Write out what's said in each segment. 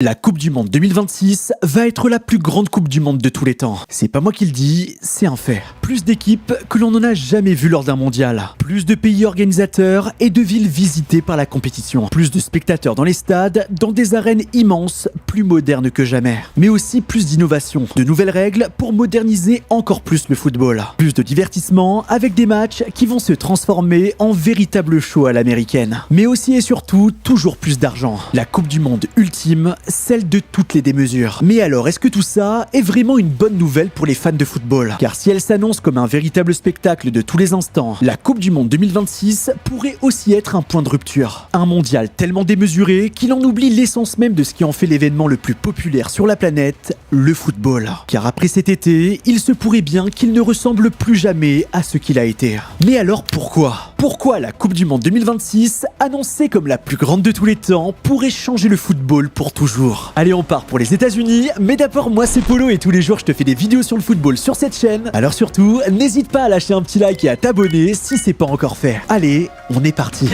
La Coupe du Monde 2026 va être la plus grande Coupe du Monde de tous les temps. C'est pas moi qui le dis, c'est un fait. Plus d'équipes que l'on n'en a jamais vu lors d'un mondial. Plus de pays organisateurs et de villes visitées par la compétition. Plus de spectateurs dans les stades, dans des arènes immenses, plus modernes que jamais. Mais aussi plus d'innovation, de nouvelles règles pour moderniser encore plus le football. Plus de divertissement avec des matchs qui vont se transformer en véritable show à l'américaine. Mais aussi et surtout, toujours plus d'argent. La Coupe du Monde ultime, celle de toutes les démesures. Mais alors, est-ce que tout ça est vraiment une bonne nouvelle pour les fans de football? Car si elle s'annonce comme un véritable spectacle de tous les instants, la Coupe du Monde 2026 pourrait aussi être un point de rupture. Un mondial tellement démesuré qu'il en oublie l'essence même de ce qui en fait l'événement le plus populaire sur la planète, le football. Car après cet été, il se pourrait bien qu'il ne ressemble plus jamais à ce qu'il a été. Mais alors pourquoi? Pourquoi la Coupe du Monde 2026, annoncée comme la plus grande de tous les temps, pourrait changer le football pour toujours? Allez, on part pour les États-Unis, mais d'abord, moi c'est Polo et tous les jours je te fais des vidéos sur le football sur cette chaîne. Alors surtout, n'hésite pas à lâcher un petit like et à t'abonner si c'est pas encore fait. Allez, on est parti.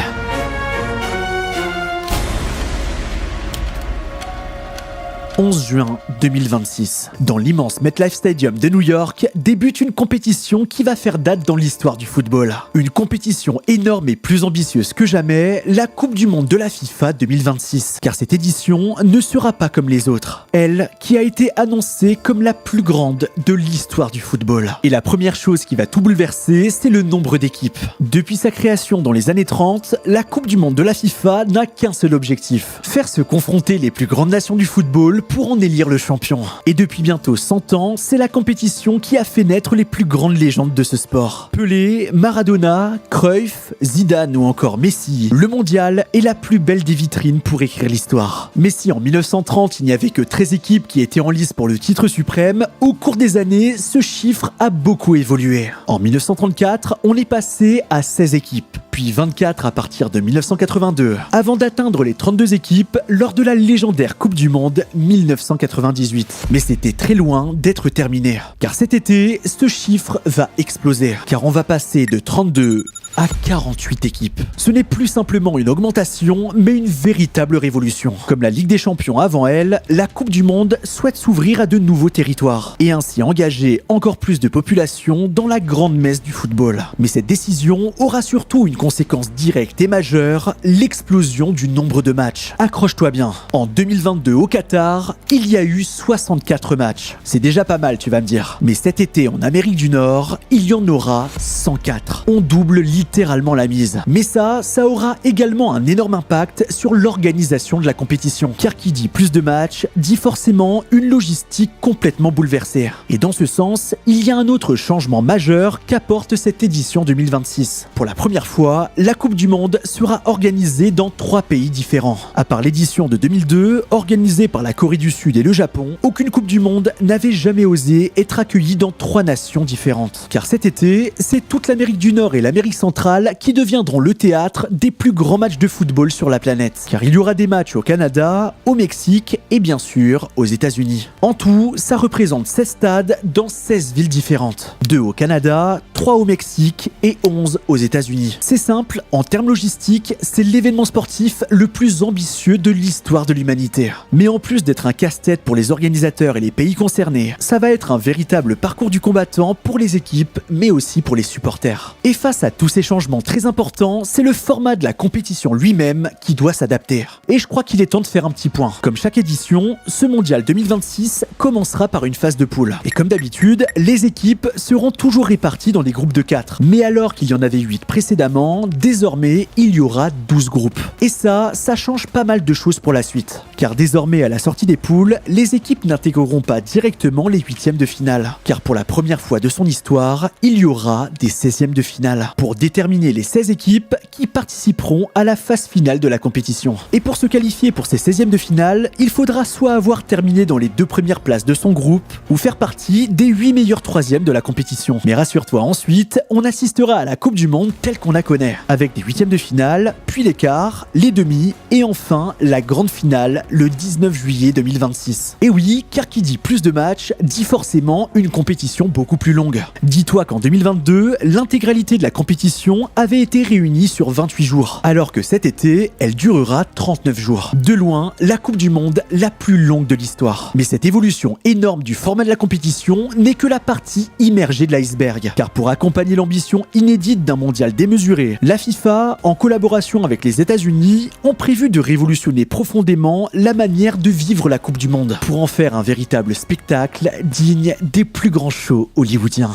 11 juin 2026. Dans l'immense MetLife Stadium de New York, débute une compétition qui va faire date dans l'histoire du football. Une compétition énorme et plus ambitieuse que jamais, la Coupe du Monde de la FIFA 2026. Car cette édition ne sera pas comme les autres. Elle, qui a été annoncée comme la plus grande de l'histoire du football. Et la première chose qui va tout bouleverser, c'est le nombre d'équipes. Depuis sa création dans les années 30, la Coupe du Monde de la FIFA n'a qu'un seul objectif. Faire se confronter les plus grandes nations du football pour en élire le champion. Et depuis bientôt 100 ans, c'est la compétition qui a fait naître les plus grandes légendes de ce sport. Pelé, Maradona, Cruyff, Zidane ou encore Messi. Le mondial est la plus belle des vitrines pour écrire l'histoire. Mais si en 1930, il n'y avait que 13 équipes qui étaient en lice pour le titre suprême, au cours des années, ce chiffre a beaucoup évolué. En 1934, on est passé à 16 équipes, puis 24 à partir de 1982, avant d'atteindre les 32 équipes lors de la légendaire Coupe du Monde 1998. Mais c'était très loin d'être terminé. Car cet été, ce chiffre va exploser. Car on va passer de 32 à 48 équipes. Ce n'est plus simplement une augmentation, mais une véritable révolution. Comme la Ligue des Champions avant elle, la Coupe du Monde souhaite s'ouvrir à de nouveaux territoires et ainsi engager encore plus de population dans la grande messe du football. Mais cette décision aura surtout une conséquence directe et majeure, l'explosion du nombre de matchs. Accroche-toi bien. En 2022 au Qatar, il y a eu 64 matchs. C'est déjà pas mal, tu vas me dire. Mais cet été en Amérique du Nord, il y en aura 104. On double littéralement la mise. Mais ça aura également un énorme impact sur l'organisation de la compétition. Car qui dit plus de matchs, dit forcément une logistique complètement bouleversée. Et dans ce sens, il y a un autre changement majeur qu'apporte cette édition 2026. Pour la première fois, la Coupe du Monde sera organisée dans 3 pays différents. À part l'édition de 2002, organisée par la Corée du Sud et le Japon, aucune Coupe du Monde n'avait jamais osé être accueillie dans 3 nations différentes. Car cet été, c'est toute l'Amérique du Nord et l'Amérique centrale qui deviendront le théâtre des plus grands matchs de football sur la planète. Car il y aura des matchs au Canada, au Mexique et bien sûr aux États-Unis. En tout, ça représente 16 stades dans 16 villes différentes. 2 au Canada, 3 au Mexique et 11 aux États-Unis. C'est simple, en termes logistiques, c'est l'événement sportif le plus ambitieux de l'histoire de l'humanité. Mais en plus d'être un casse-tête pour les organisateurs et les pays concernés, ça va être un véritable parcours du combattant pour les équipes, mais aussi pour les supporters. Et face à tous ces changements très importants, c'est le format de la compétition lui-même qui doit s'adapter. Et je crois qu'il est temps de faire un petit point. Comme chaque édition, ce mondial 2026 commencera par une phase de poule. Et comme d'habitude, les équipes seront toujours réparties dans des groupes de 4. Mais alors qu'il y en avait 8 précédemment, désormais, il y aura 12 groupes. Et ça change pas mal de choses pour la suite. Car désormais, à la sortie des poules, les équipes n'intégreront pas directement les 8e de finale. Car pour la première fois de son histoire, il y aura des 16e de finale. Pour déterminer les 16 équipes qui participeront à la phase finale de la compétition. Et pour se qualifier pour ces 16e de finale, il faudra soit avoir terminé dans les 2 premières places de son groupe, ou faire partie des 8 meilleurs 3e de la compétition. Mais rassure-toi, ensuite, on assistera à la Coupe du Monde telle qu'on la connaît, avec des 8e de finale, puis les quarts, les demi, et enfin la grande finale le 19 juillet 2026. Et oui, car qui dit plus de matchs, dit forcément une compétition beaucoup plus longue. Dis-toi qu'en 2022, l'intégralité de la compétition compétition avait été réunie sur 28 jours, alors que cet été, elle durera 39 jours. De loin, la Coupe du Monde la plus longue de l'histoire. Mais cette évolution énorme du format de la compétition n'est que la partie immergée de l'iceberg, car pour accompagner l'ambition inédite d'un mondial démesuré, la FIFA, en collaboration avec les États-Unis, ont prévu de révolutionner profondément la manière de vivre la Coupe du Monde, pour en faire un véritable spectacle digne des plus grands shows hollywoodiens.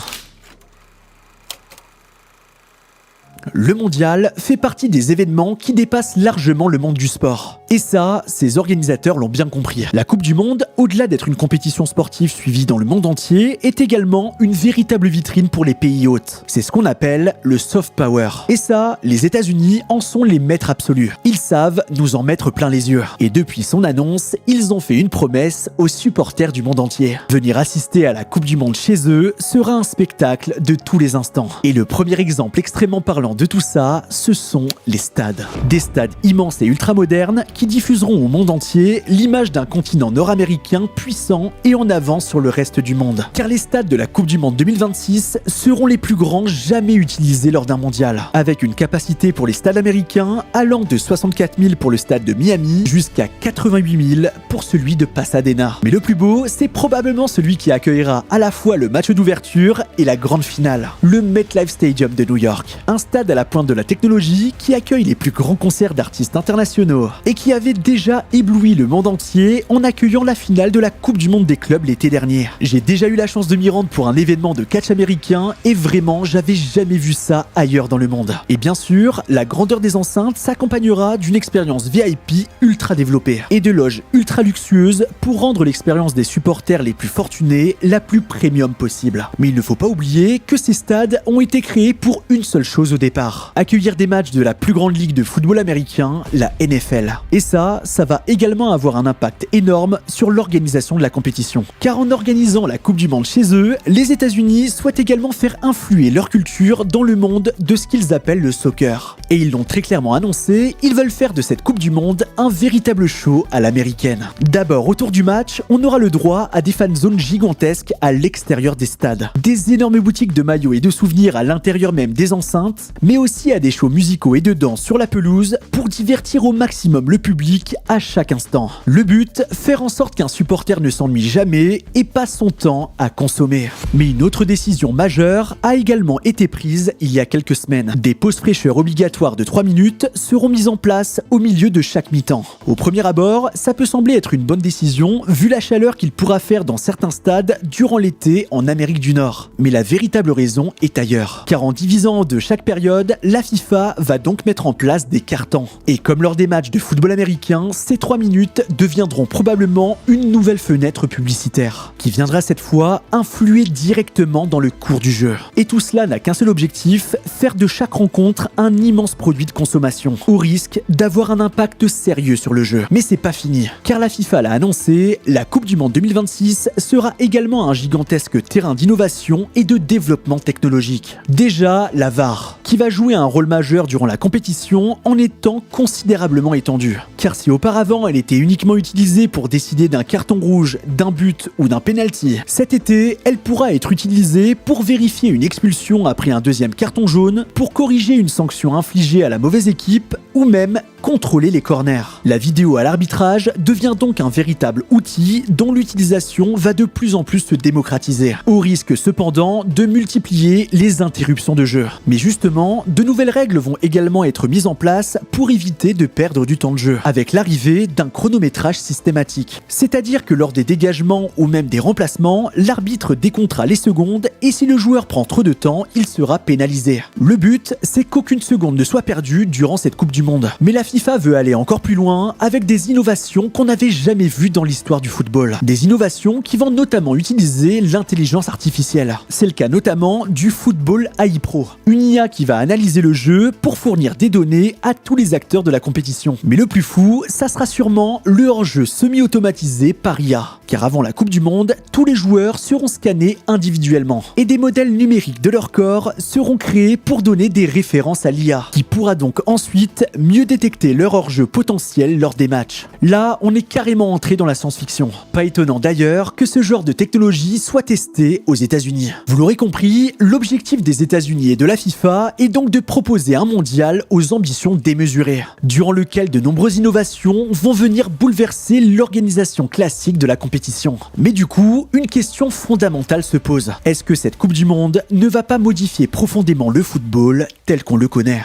Le mondial fait partie des événements qui dépassent largement le monde du sport. Et ça, ces organisateurs l'ont bien compris. La Coupe du Monde, au-delà d'être une compétition sportive suivie dans le monde entier, est également une véritable vitrine pour les pays hôtes. C'est ce qu'on appelle le soft power. Et ça, les États-Unis en sont les maîtres absolus. Ils savent nous en mettre plein les yeux. Et depuis son annonce, ils ont fait une promesse aux supporters du monde entier. Venir assister à la Coupe du Monde chez eux sera un spectacle de tous les instants. Et le premier exemple extrêmement parlant de tout ça, ce sont les stades. Des stades immenses et ultra-modernes qui diffuseront au monde entier l'image d'un continent nord-américain puissant et en avance sur le reste du monde. Car les stades de la Coupe du Monde 2026 seront les plus grands jamais utilisés lors d'un mondial, avec une capacité pour les stades américains allant de 64 000 pour le stade de Miami jusqu'à 88 000 pour celui de Pasadena. Mais le plus beau, c'est probablement celui qui accueillera à la fois le match d'ouverture et la grande finale, le MetLife Stadium de New York. Un stade à la pointe de la technologie qui accueille les plus grands concerts d'artistes internationaux et qui avait déjà ébloui le monde entier en accueillant la finale de la Coupe du Monde des clubs l'été dernier. J'ai déjà eu la chance de m'y rendre pour un événement de catch américain et vraiment j'avais jamais vu ça ailleurs dans le monde. Et bien sûr, la grandeur des enceintes s'accompagnera d'une expérience VIP ultra développée et de loges ultra luxueuses pour rendre l'expérience des supporters les plus fortunés la plus premium possible. Mais il ne faut pas oublier que ces stades ont été créés pour une seule chose au départ: accueillir des matchs de la plus grande ligue de football américain, la NFL. Et ça va également avoir un impact énorme sur l'organisation de la compétition. Car en organisant la Coupe du Monde chez eux, les États-Unis souhaitent également faire influer leur culture dans le monde de ce qu'ils appellent le soccer. Et ils l'ont très clairement annoncé, ils veulent faire de cette Coupe du Monde un véritable show à l'américaine. D'abord, autour du match, on aura le droit à des fan zones gigantesques à l'extérieur des stades, des énormes boutiques de maillots et de souvenirs à l'intérieur même des enceintes, mais aussi à des shows musicaux et de danse sur la pelouse pour divertir au maximum le public à chaque instant. Le but, faire en sorte qu'un supporter ne s'ennuie jamais et passe son temps à consommer. Mais une autre décision majeure a également été prise il y a quelques semaines. Des pauses fraîcheurs obligatoires de 3 minutes seront mises en place au milieu de chaque mi-temps. Au premier abord, ça peut sembler être une bonne décision vu la chaleur qu'il pourra faire dans certains stades durant l'été en Amérique du Nord. Mais la véritable raison est ailleurs. Car en divisant en deux chaque période, la FIFA va donc mettre en place des cartons. Et comme lors des matchs de football américain, ces 3 minutes deviendront probablement une nouvelle fenêtre publicitaire, qui viendra cette fois influer directement dans le cours du jeu. Et tout cela n'a qu'un seul objectif, faire de chaque rencontre un immense produit de consommation, au risque d'avoir un impact sérieux sur le jeu. Mais c'est pas fini, car la FIFA l'a annoncé, la Coupe du Monde 2026 sera également un gigantesque terrain d'innovation et de développement technologique. Déjà, la VAR, qui va jouer un rôle majeur durant la compétition en étant considérablement étendue. Car si auparavant elle était uniquement utilisée pour décider d'un carton rouge, d'un but ou d'un penalty, cet été, elle pourra être utilisée pour vérifier une expulsion après un deuxième carton jaune, pour corriger une sanction infligée à la mauvaise équipe ou même contrôler les corners. La vidéo à l'arbitrage devient donc un véritable outil dont l'utilisation va de plus en plus se démocratiser, au risque cependant de multiplier les interruptions de jeu. Mais justement, de nouvelles règles vont également être mises en place pour éviter de perdre du temps de jeu, avec l'arrivée d'un chronométrage systématique. C'est-à-dire que lors des dégagements ou même des remplacements, l'arbitre décomptera les secondes et si le joueur prend trop de temps, il sera pénalisé. Le but, c'est qu'aucune seconde ne soit perdue durant cette Coupe du Monde. Mais la FIFA veut aller encore plus loin avec des innovations qu'on n'avait jamais vues dans l'histoire du football. Des innovations qui vont notamment utiliser l'intelligence artificielle. C'est le cas notamment du Football AI Pro, une IA qui va analyser le jeu pour fournir des données à tous les acteurs de la compétition. Mais le plus fou, ça sera sûrement le hors-jeu semi-automatisé par IA. Car avant la Coupe du Monde, tous les joueurs seront scannés individuellement et des modèles numériques de leur corps seront créés pour donner des références à l'IA, qui pourra donc ensuite mieux détecter leur hors-jeu potentiel lors des matchs. Là, on est carrément entré dans la science-fiction. Pas étonnant d'ailleurs que ce genre de technologie soit testé aux États-Unis. Vous l'aurez compris, l'objectif des États-Unis et de la FIFA est donc de proposer un mondial aux ambitions démesurées, durant lequel de nombreuses innovations vont venir bouleverser l'organisation classique de la compétition. Mais du coup, une question fondamentale se pose. Est-ce que cette Coupe du Monde ne va pas modifier profondément le football tel qu'on le connaît ?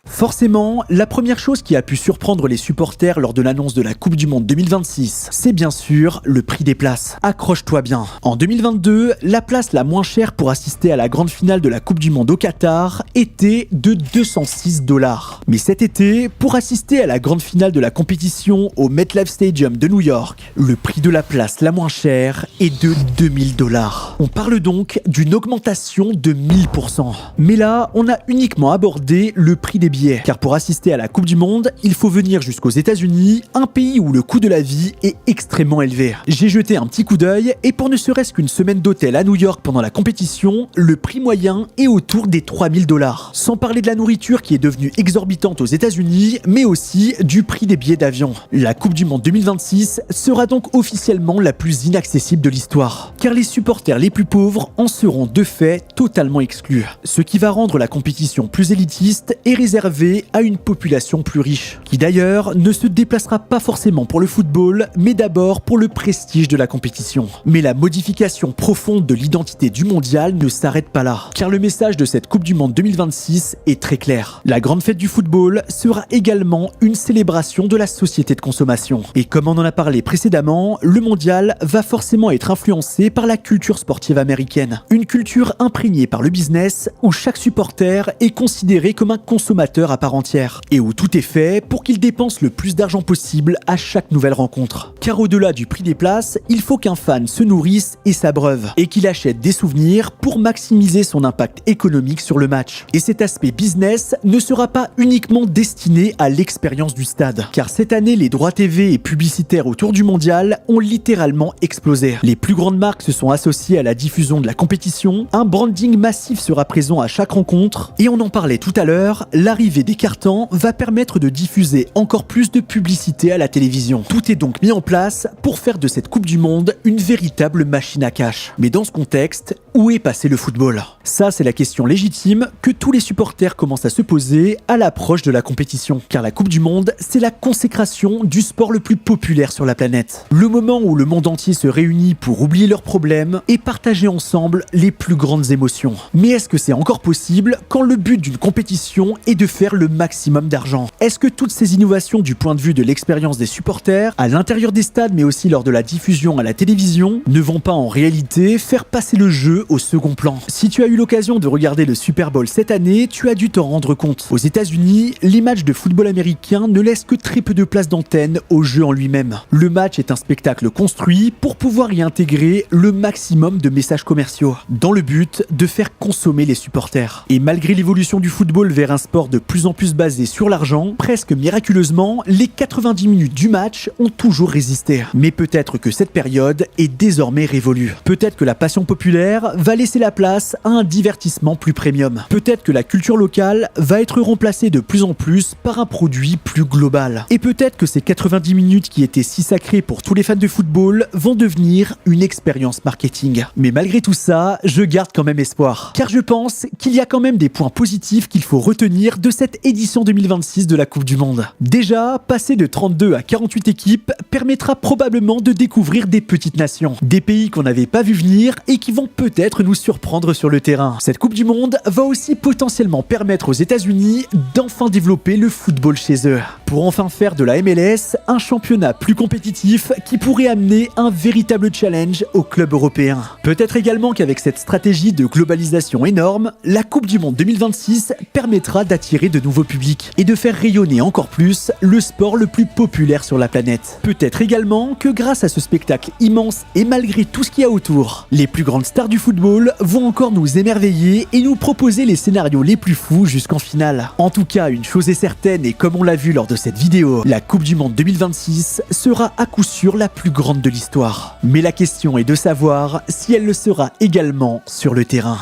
Forcément, la première chose qui a pu surprendre les supporters lors de l'annonce de la Coupe du Monde 2026, c'est bien sûr le prix des places. Accroche-toi bien. En 2022, la place la moins chère pour assister à la grande finale de la Coupe du Monde au Qatar était de 206 $. Mais cet été, pour assister à la grande finale de la compétition au MetLife Stadium de New York, le prix de la place la moins chère est de 2000 $. On parle donc d'une augmentation de 1000%. Mais là, on a uniquement abordé le prix des billets. Car pour assister à la Coupe du Monde, il faut venir jusqu'aux États-Unis, un pays où le coût de la vie est extrêmement élevé. J'ai jeté un petit coup d'œil et pour ne serait-ce qu'une semaine d'hôtel à New York pendant la compétition, le prix moyen est autour des 3000 $. Sans parler de la nourriture qui est devenue exorbitante aux États-Unis, mais aussi du prix des billets d'avion. La Coupe du Monde 2026 sera donc officiellement la plus inaccessible de l'histoire, car les supporters les plus pauvres en seront de fait totalement exclus. Ce qui va rendre la compétition plus élitiste et réservée à une population plus riche, qui d'ailleurs ne se déplacera pas forcément pour le football, mais d'abord pour le prestige de la compétition. Mais la modification profonde de l'identité du mondial ne s'arrête pas là, car le message de cette Coupe du Monde 2026 est très clair. La grande fête du football sera également une célébration de la société de consommation. Et comme on en a parlé précédemment, le mondial va forcément être influencé par la culture sportive américaine. Une culture imprégnée par le business, où chaque supporter est considéré comme un consommateur à part entière, et où tout est fait pour qu'il dépense le plus d'argent possible à chaque nouvelle rencontre. Car au-delà du prix des places, il faut qu'un fan se nourrisse et s'abreuve, et qu'il achète des souvenirs pour maximiser son impact économique sur le match. Et cet aspect business ne sera pas uniquement destiné à l'expérience du stade, car cette année, les droits TV et publicitaires autour du mondial ont littéralement explosé. Les plus grandes marques se sont associées à la diffusion de la compétition, un branding massif sera présent à chaque rencontre, et on en parlait tout à l'heure, l'arrivée des cartons va permettre de diffuser encore plus de publicité à la télévision. Tout est donc mis en place pour faire de cette Coupe du Monde une véritable machine à cash. Mais dans ce contexte, où est passé le football ? Ça, c'est la question légitime que tous les supporters commencent à se poser à l'approche de la compétition. Car la Coupe du Monde, c'est la consécration du sport le plus populaire sur la planète. Le moment où le monde entier se réunit pour oublier leurs problèmes et partager ensemble les plus grandes émotions. Mais est-ce que c'est encore possible quand le but d'une compétition est de faire le maximum d'argent ? Est-ce que toutes ces innovations du point de vue de l'expérience des supporters, à l'intérieur des stades mais aussi lors de la diffusion à la télévision, ne vont pas en réalité faire passer le jeu au second plan ? Si tu as eu l'occasion de regarder le Super Bowl cette année, tu as dû t'en rendre compte. Aux États-Unis, les matchs de football américain ne laissent que très peu de place d'antenne au jeu en lui-même. Le match est un spectacle construit pour pouvoir y intégrer le maximum de messages commerciaux, dans le but de faire consommer les supporters. Et malgré l'évolution du football vers un sport de plus en plus basé sur l'argent, presque miraculeusement, les 90 minutes du match ont toujours résisté. Mais peut-être que cette période est désormais révolue. Peut-être que la passion populaire va laisser la place à un divertissement plus premium. Peut-être que la culture locale va être remplacée de plus en plus par un produit plus global. Et peut-être que ces 90 minutes qui étaient si sacrées pour tous les fans de football vont devenir une expérience marketing. Mais malgré tout ça, je garde quand même espoir. Car je pense qu'il y a quand même des points positifs qu'il faut retenir de cette édition 2026 de la Coupe du Monde. Déjà, passer de 32 à 48 équipes permettra probablement de découvrir des petites nations, des pays qu'on n'avait pas vu venir et qui vont peut-être nous surprendre sur le terrain. Cette Coupe du Monde va aussi potentiellement permettre aux États-Unis d'enfin développer le football chez eux, pour enfin faire de la MLS un championnat plus compétitif qui pourrait amener un véritable challenge aux clubs européens. Peut-être également qu'avec cette stratégie de globalisation énorme, la Coupe du Monde 2026 permettra d'attirer de nouveaux publics et de faire rayonner encore plus le sport le plus populaire sur la planète. Peut-être également que grâce à ce spectacle immense et malgré tout ce qu'il y a autour, les plus grandes stars du football vont encore nous émerveiller et nous proposer les scénarios les plus fous jusqu'en finale. En tout cas, une chose est certaine et comme on l'a vu lors de cette vidéo, la Coupe du Monde 2026 sera à coup sûr la plus grande de l'histoire. Mais la question est de savoir si elle le sera également sur le terrain.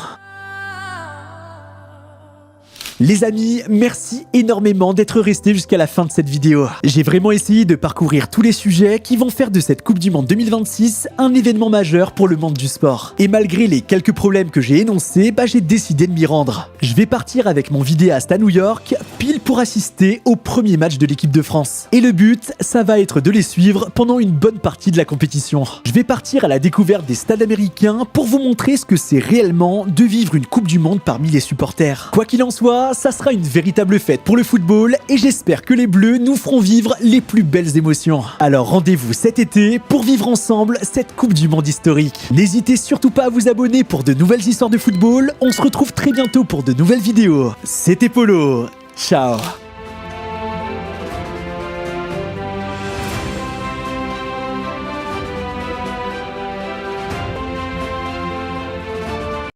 Les amis, merci énormément d'être restés jusqu'à la fin de cette vidéo. J'ai vraiment essayé de parcourir tous les sujets qui vont faire de cette Coupe du Monde 2026 un événement majeur pour le monde du sport. Et malgré les quelques problèmes que j'ai énoncés, j'ai décidé de m'y rendre. Je vais partir avec mon vidéaste à New York, pile pour assister au premier match de l'équipe de France. Et le but, ça va être de les suivre pendant une bonne partie de la compétition. Je vais partir à la découverte des stades américains pour vous montrer ce que c'est réellement de vivre une Coupe du Monde parmi les supporters. Quoi qu'il en soit, ça sera une véritable fête pour le football et j'espère que les Bleus nous feront vivre les plus belles émotions. Alors rendez-vous cet été pour vivre ensemble cette Coupe du Monde historique. N'hésitez surtout pas à vous abonner pour de nouvelles histoires de football. On se retrouve très bientôt pour de nouvelles vidéos. C'était Polo. Ciao.